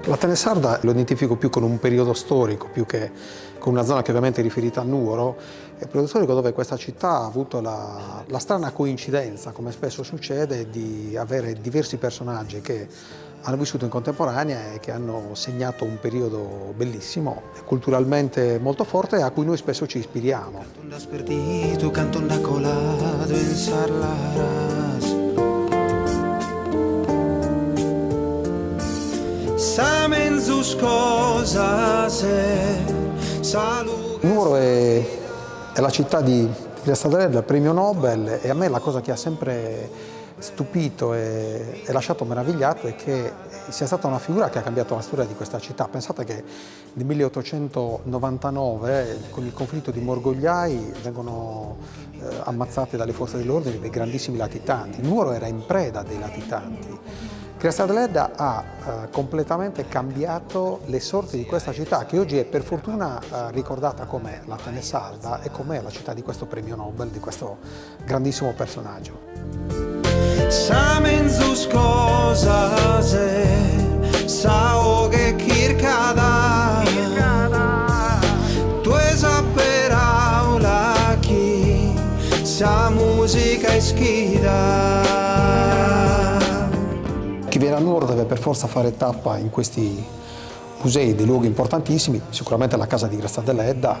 La Tenesarda lo identifico più con un periodo storico, più che con una zona che ovviamente è riferita a Nuoro. È un periodo storico dove questa città ha avuto la strana coincidenza, come spesso succede, di avere diversi personaggi che hanno vissuto in contemporanea e che hanno segnato un periodo bellissimo, culturalmente molto forte e a cui noi spesso ci ispiriamo. Nuoro è la città di Cresta d'Aledda, il premio Nobel, e a me la cosa che ha sempre stupito e lasciato meravigliato è che sia stata una figura che ha cambiato la storia di questa città. Pensate che nel 1899, con il conflitto di Morgogliai, vengono ammazzate dalle forze dell'ordine dei grandissimi latitanti. Nuoro era in preda dei latitanti. Cresta d'Aledda ha completamente cambiato le sorti di questa città, che oggi è per fortuna ricordata come la Tenesarda e come la città di questo premio Nobel, di questo grandissimo personaggio. Chi viene a Nuoro deve per forza fare tappa in questi musei, dei luoghi importantissimi, sicuramente la casa di Cresta d'Aledda,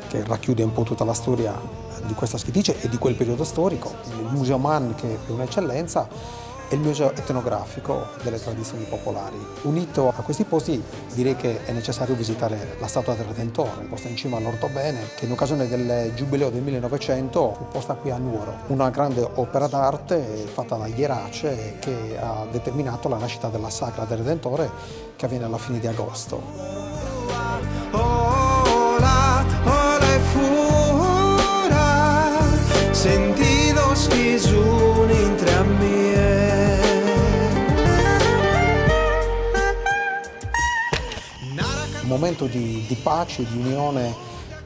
che racchiude un po' tutta la storia di questa scrittrice e di quel periodo storico, il Museo Mann, che è un'eccellenza, e il Museo etnografico delle tradizioni popolari. Unito a questi posti direi che è necessario visitare la Statua del Redentore, posta in cima all'Orthobene, che in occasione del Giubileo del 1900 fu posta qui a Nuoro. Una grande opera d'arte fatta da Jerace che ha determinato la nascita della Sagra del Redentore, che avviene alla fine di agosto. Un momento di pace, di unione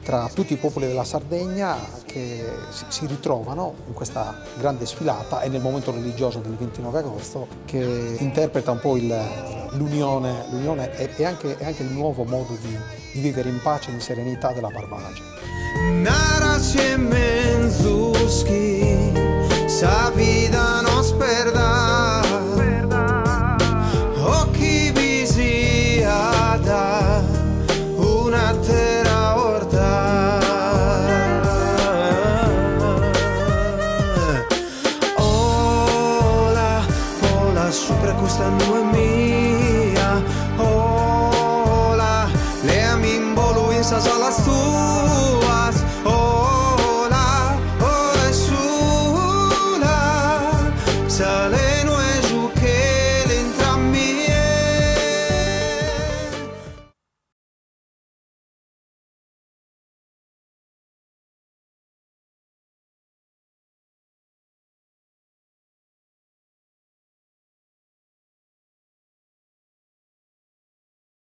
tra tutti i popoli della Sardegna che si ritrovano in questa grande sfilata e nel momento religioso del 29 agosto, che interpreta un po' l'unione e anche il nuovo modo di vivere in pace e in serenità della Barbagia. Sa vida nos perda, occhi visiata, una terra orta. Ola, ola, sopra questa nube mia, ola, le amimbolo in sa sala.